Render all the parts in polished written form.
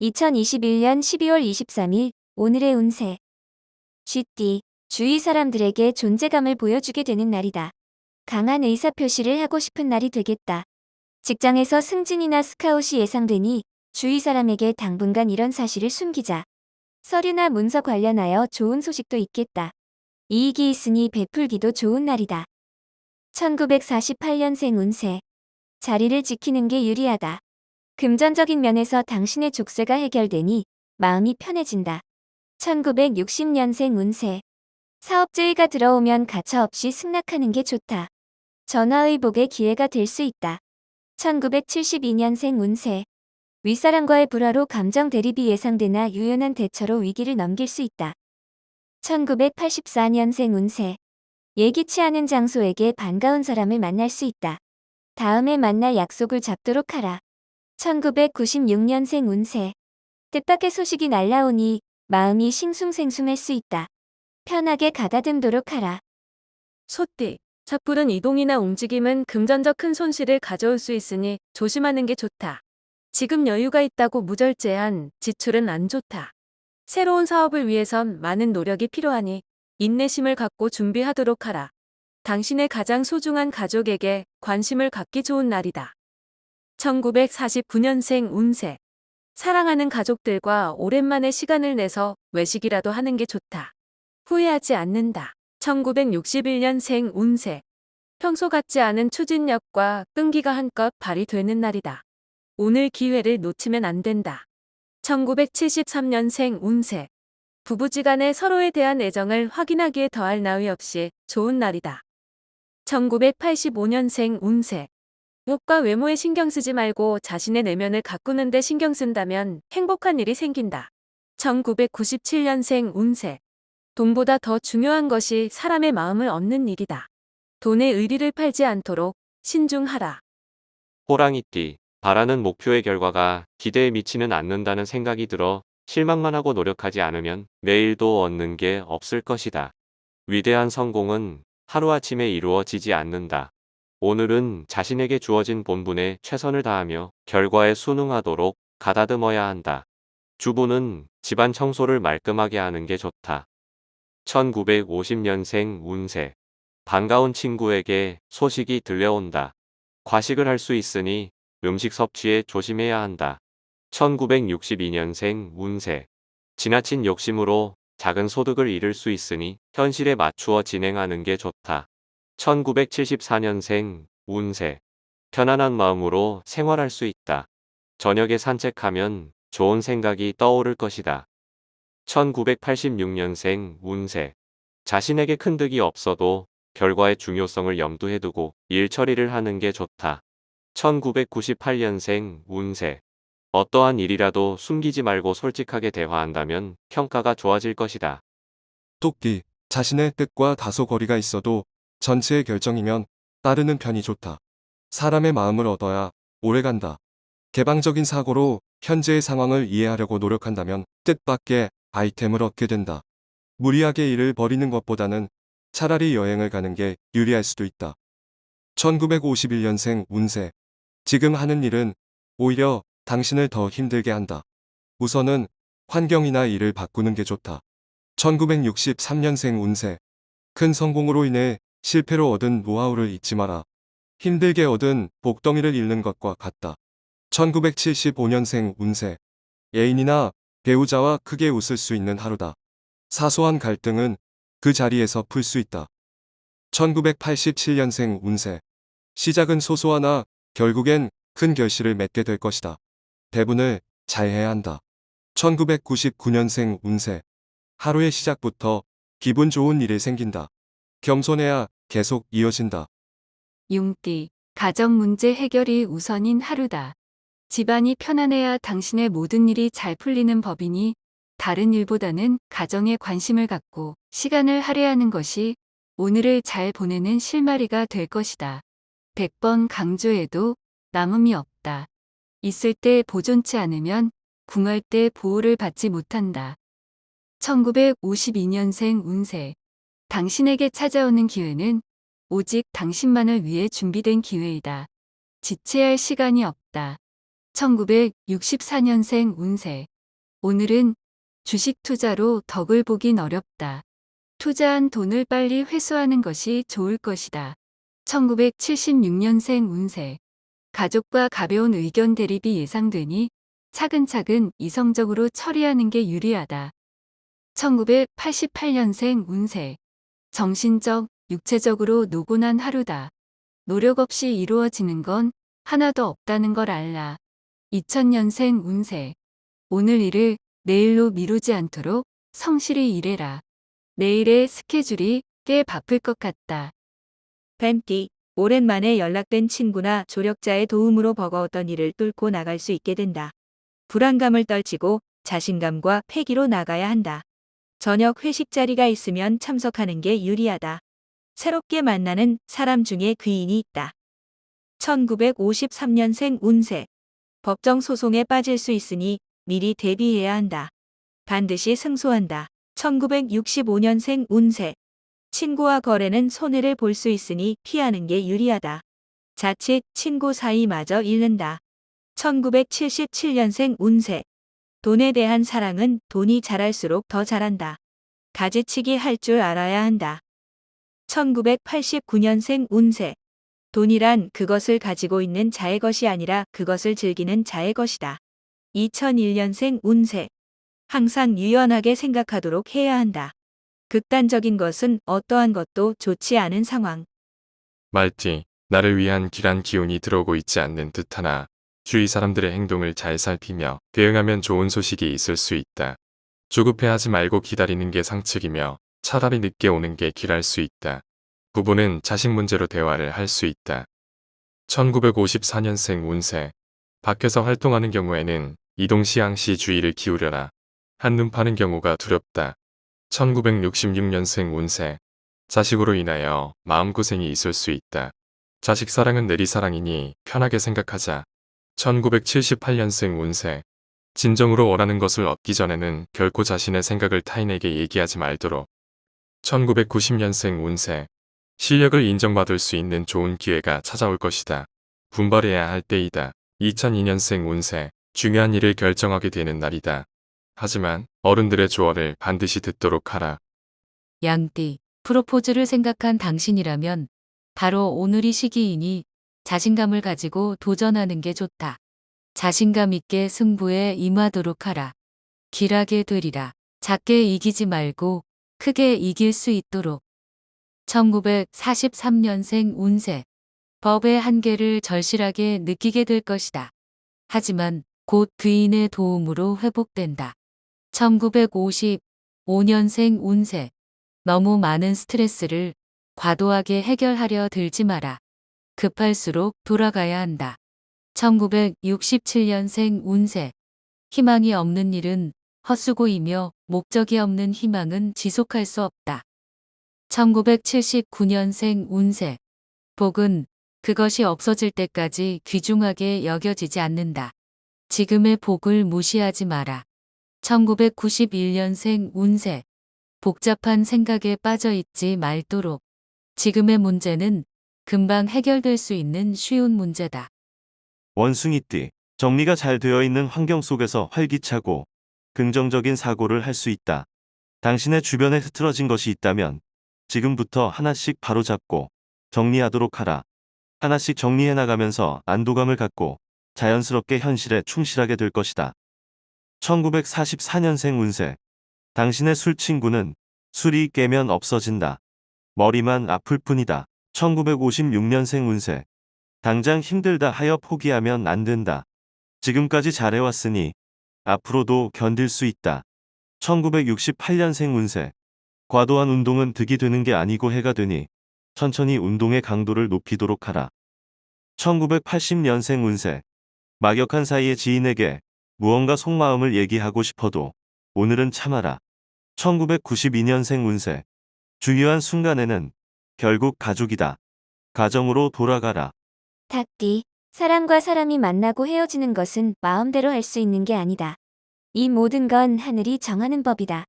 2021년 12월 23일 오늘의 운세. 쥐띠, 주위 사람들에게 존재감을 보여주게 되는 날이다. 강한 의사표시를 하고 싶은 날이 되겠다. 직장에서 승진이나 스카웃이 예상되니 주위 사람에게 당분간 이런 사실을 숨기자. 서류나 문서 관련하여 좋은 소식도 있겠다. 이익이 있으니 베풀기도 좋은 날이다. 1948년생 운세. 자리를 지키는 게 유리하다. 금전적인 면에서 당신의 족쇄가 해결되니 마음이 편해진다. 1960년생 운세. 사업제의가 들어오면 가차없이 승낙하는 게 좋다. 전화의복의 기회가 될 수 있다. 1972년생 운세. 윗사람과의 불화로 감정 대립이 예상되나 유연한 대처로 위기를 넘길 수 있다. 1984년생 운세. 예기치 않은 장소에게 반가운 사람을 만날 수 있다. 다음에 만날 약속을 잡도록 하라. 1996년생 운세. 뜻밖의 소식이 날라오니 마음이 싱숭생숭할 수 있다. 편하게 가다듬도록 하라. 소띠, 섣부른 이동이나 움직임은 금전적 큰 손실을 가져올 수 있으니 조심하는 게 좋다. 지금 여유가 있다고 무절제한 지출은 안 좋다. 새로운 사업을 위해선 많은 노력이 필요하니 인내심을 갖고 준비하도록 하라. 당신의 가장 소중한 가족에게 관심을 갖기 좋은 날이다. 1949년생 운세. 사랑하는 가족들과 오랜만에 시간을 내서 외식이라도 하는 게 좋다. 후회하지 않는다. 1961년생 운세. 평소 같지 않은 추진력과 끈기가 한껏 발휘되는 날이다. 오늘 기회를 놓치면 안 된다. 1973년생 운세. 부부지간에 서로에 대한 애정을 확인하기에 더할 나위 없이 좋은 날이다. 1985년생 운세. 옷과 외모에 신경 쓰지 말고 자신의 내면을 가꾸는 데 신경 쓴다면 행복한 일이 생긴다. 1997년생 운세. 돈보다 더 중요한 것이 사람의 마음을 얻는 일이다. 돈의 의리를 팔지 않도록 신중하라. 호랑이띠, 바라는 목표의 결과가 기대에 미치는 않는다는 생각이 들어 실망만 하고 노력하지 않으면 내일도 얻는 게 없을 것이다. 위대한 성공은 하루아침에 이루어지지 않는다. 오늘은 자신에게 주어진 본분에 최선을 다하며 결과에 순응하도록 가다듬어야 한다. 주부는 집안 청소를 말끔하게 하는 게 좋다. 1950년생 운세. 반가운 친구에게 소식이 들려온다. 과식을 할 수 있으니 음식 섭취에 조심해야 한다. 1962년생 운세. 지나친 욕심으로 작은 소득을 잃을 수 있으니 현실에 맞추어 진행하는 게 좋다. 1974년생 운세. 편안한 마음으로 생활할 수 있다. 저녁에 산책하면 좋은 생각이 떠오를 것이다. 1986년생 운세. 자신에게 큰 득이 없어도 결과의 중요성을 염두에 두고 일 처리를 하는 게 좋다. 1998년생 운세. 어떠한 일이라도 숨기지 말고 솔직하게 대화한다면 평가가 좋아질 것이다. 토끼, 자신의 뜻과 다소 거리가 있어도 전체의 결정이면 따르는 편이 좋다. 사람의 마음을 얻어야 오래간다. 개방적인 사고로 현재의 상황을 이해하려고 노력한다면 뜻밖의 아이템을 얻게 된다. 무리하게 일을 벌이는 것보다는 차라리 여행을 가는 게 유리할 수도 있다. 1951년생 운세. 지금 하는 일은 오히려 당신을 더 힘들게 한다. 우선은 환경이나 일을 바꾸는 게 좋다. 1963년생 운세. 큰 성공으로 인해 실패로 얻은 노하우를 잊지 마라. 힘들게 얻은 복덩이를 잃는 것과 같다. 1975년생 운세. 애인이나 배우자와 크게 웃을 수 있는 하루다. 사소한 갈등은 그 자리에서 풀 수 있다. 1987년생 운세. 시작은 소소하나 결국엔 큰 결실을 맺게 될 것이다. 배분을 잘 해야 한다. 1999년생 운세. 하루의 시작부터 기분 좋은 일이 생긴다. 겸손해야 계속 이어진다. 용띠, 가정 문제 해결이 우선인 하루다. 집안이 편안해야 당신의 모든 일이 잘 풀리는 법이니 다른 일보다는 가정에 관심을 갖고 시간을 할애하는 것이 오늘을 잘 보내는 실마리가 될 것이다. 100번 강조해도 남음이 없다. 있을 때 보존치 않으면 궁할 때 보호를 받지 못한다. 1952년생 운세. 당신에게 찾아오는 기회는 오직 당신만을 위해 준비된 기회이다. 지체할 시간이 없다. 1964년생 운세. 오늘은 주식 투자로 덕을 보긴 어렵다. 투자한 돈을 빨리 회수하는 것이 좋을 것이다. 1976년생 운세. 가족과 가벼운 의견 대립이 예상되니 차근차근 이성적으로 처리하는 게 유리하다. 1988년생 운세. 정신적, 육체적으로 노곤한 하루다. 노력 없이 이루어지는 건 하나도 없다는 걸 알라. 2000년생 운세. 오늘 일을 내일로 미루지 않도록 성실히 일해라. 내일의 스케줄이 꽤 바쁠 것 같다. 뱀띠, 오랜만에 연락된 친구나 조력자의 도움으로 버거웠던 일을 뚫고 나갈 수 있게 된다. 불안감을 떨치고 자신감과 패기로 나가야 한다. 저녁 회식 자리가 있으면 참석하는 게 유리하다. 새롭게 만나는 사람 중에 귀인이 있다. 1953년생 운세. 법정 소송에 빠질 수 있으니 미리 대비해야 한다. 반드시 승소한다. 1965년생 운세. 친구와 거래는 손해를 볼 수 있으니 피하는 게 유리하다. 자칫 친구 사이마저 잃는다. 1977년생 운세. 돈에 대한 사랑은 돈이 자랄수록 더 자란다. 가지치기 할 줄 알아야 한다. 1989년생 운세. 돈이란 그것을 가지고 있는 자의 것이 아니라 그것을 즐기는 자의 것이다. 2001년생 운세. 항상 유연하게 생각하도록 해야 한다. 극단적인 것은 어떠한 것도 좋지 않은 상황. 말띠, 나를 위한 길한 기운이 들어오고 있지 않는 듯하나 주위 사람들의 행동을 잘 살피며 대응하면 좋은 소식이 있을 수 있다. 조급해하지 말고 기다리는 게 상책이며 차라리 늦게 오는 게 길할 수 있다. 부부는 자식 문제로 대화를 할 수 있다. 1954년생 운세. 밖에서 활동하는 경우에는 이동 시항시 주의를 기울여라. 한눈 파는 경우가 두렵다. 1966년생 운세. 자식으로 인하여 마음고생이 있을 수 있다. 자식 사랑은 내리사랑이니 편하게 생각하자. 1978년생 운세. 진정으로 원하는 것을 얻기 전에는 결코 자신의 생각을 타인에게 얘기하지 말도록. 1990년생 운세. 실력을 인정받을 수 있는 좋은 기회가 찾아올 것이다. 분발해야 할 때이다. 2002년생 운세. 중요한 일을 결정하게 되는 날이다. 하지만 어른들의 조언을 반드시 듣도록 하라. 양띠, 프로포즈를 생각한 당신이라면 바로 오늘이 시기이니 자신감을 가지고 도전하는 게 좋다. 자신감 있게 승부에 임하도록 하라. 길하게 되리라. 작게 이기지 말고 크게 이길 수 있도록. 1943년생 운세. 법의 한계를 절실하게 느끼게 될 것이다. 하지만 곧 귀인의 도움으로 회복된다. 1955년생 운세. 너무 많은 스트레스를 과도하게 해결하려 들지 마라. 급할수록 돌아가야 한다. 1967년생 운세. 희망이 없는 일은 헛수고이며 목적이 없는 희망은 지속할 수 없다. 1979년생 운세. 복은 그것이 없어질 때까지 귀중하게 여겨지지 않는다. 지금의 복을 무시하지 마라. 1991년생 운세. 복잡한 생각에 빠져 있지 말도록. 지금의 문제는 금방 해결될 수 있는 쉬운 문제다. 원숭이띠, 정리가 잘 되어 있는 환경 속에서 활기차고 긍정적인 사고를 할 수 있다. 당신의 주변에 흐트러진 것이 있다면 지금부터 하나씩 바로잡고 정리하도록 하라. 하나씩 정리해 나가면서 안도감을 갖고 자연스럽게 현실에 충실하게 될 것이다. 1944년생 운세. 당신의 술 친구는 술이 깨면 없어진다. 머리만 아플 뿐이다. 1956년생 운세. 당장 힘들다 하여 포기하면 안 된다. 지금까지 잘해왔으니 앞으로도 견딜 수 있다. 1968년생 운세. 과도한 운동은 득이 되는 게 아니고 해가 되니 천천히 운동의 강도를 높이도록 하라. 1980년생 운세. 막역한 사이의 지인에게 무언가 속마음을 얘기하고 싶어도 오늘은 참아라. 1992년생 운세. 중요한 순간에는 결국 가족이다. 가정으로 돌아가라. 닭띠, 사람과 사람이 만나고 헤어지는 것은 마음대로 할 수 있는 게 아니다. 이 모든 건 하늘이 정하는 법이다.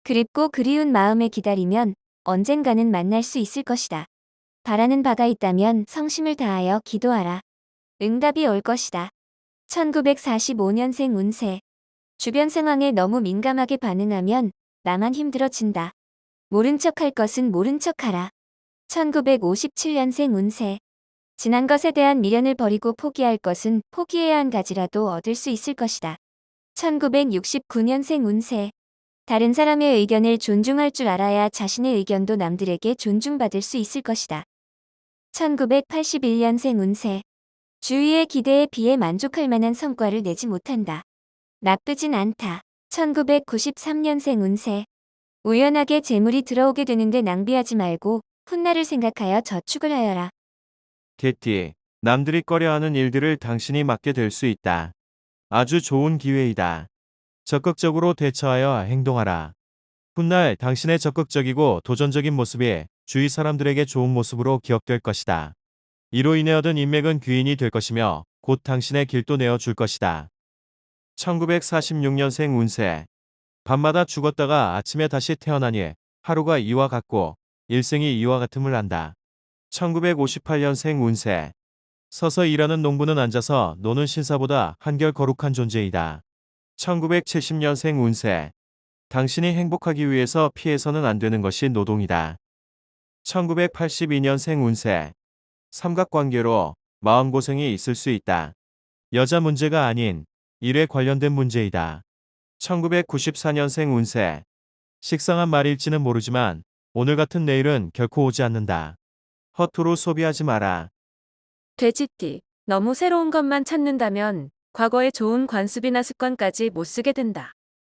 그립고 그리운 마음에 기다리면 언젠가는 만날 수 있을 것이다. 바라는 바가 있다면 성심을 다하여 기도하라. 응답이 올 것이다. 1945년생 운세. 주변 상황에 너무 민감하게 반응하면 나만 힘들어진다. 모른 척할 것은 모른 척하라. 1957년생 운세. 지난 것에 대한 미련을 버리고 포기할 것은 포기해야 한 가지라도 얻을 수 있을 것이다. 1969년생 운세. 다른 사람의 의견을 존중할 줄 알아야 자신의 의견도 남들에게 존중받을 수 있을 것이다. 1981년생 운세. 주위의 기대에 비해 만족할 만한 성과를 내지 못한다. 나쁘진 않다. 1993년생 운세. 우연하게 재물이 들어오게 되는데 낭비하지 말고 훗날을 생각하여 저축을 하여라. 개띠, 남들이 꺼려하는 일들을 당신이 맡게 될 수 있다. 아주 좋은 기회이다. 적극적으로 대처하여 행동하라. 훗날 당신의 적극적이고 도전적인 모습이 주위 사람들에게 좋은 모습으로 기억될 것이다. 이로 인해 얻은 인맥은 귀인이 될 것이며 곧 당신의 길도 내어줄 것이다. 1946년생 운세. 밤마다 죽었다가 아침에 다시 태어나니 하루가 이와 같고 일생이 이와 같음을 안다. 1958년생 운세. 서서 일하는 농부는 앉아서 노는 신사보다 한결 거룩한 존재이다. 1970년생 운세. 당신이 행복하기 위해서 피해서는 안 되는 것이 노동이다. 1982년생 운세. 삼각관계로 마음고생이 있을 수 있다. 여자 문제가 아닌 일에 관련된 문제이다. 1994년생 운세. 식상한 말일지는 모르지만 오늘 같은 내일은 결코 오지 않는다. 허투루 소비하지 마라. 돼지띠, 너무 새로운 것만 찾는다면 과거의 좋은 관습이나 습관까지 못 쓰게 된다.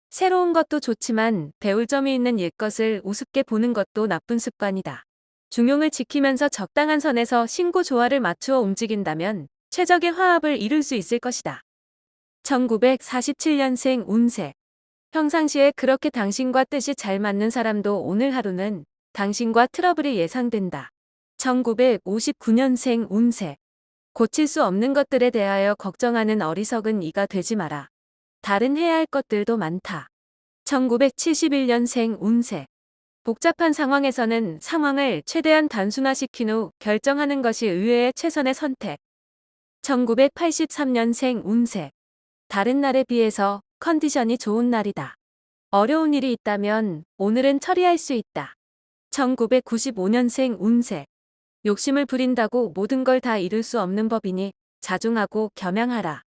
새로운 것도 좋지만 배울 점이 있는 옛것을 우습게 보는 것도 나쁜 습관이다. 중용을 지키면서 적당한 선에서 신고 조화를 맞추어 움직인다면 최적의 화합을 이룰 수 있을 것이다. 1947년생 운세. 평상시에 그렇게 당신과 뜻이 잘 맞는 사람도 오늘 하루는 당신과 트러블이 예상된다. 1959년생 운세. 고칠 수 없는 것들에 대하여 걱정하는 어리석은 이가 되지 마라. 다른 해야 할 것들도 많다. 1971년생 운세. 복잡한 상황에서는 상황을 최대한 단순화시킨 후 결정하는 것이 의외의 최선의 선택. 1983년생 운세. 다른 날에 비해서 컨디션이 좋은 날이다. 어려운 일이 있다면 오늘은 처리할 수 있다. 1995년생 운세. 욕심을 부린다고 모든 걸 다 이룰 수 없는 법이니 자중하고 겸양하라.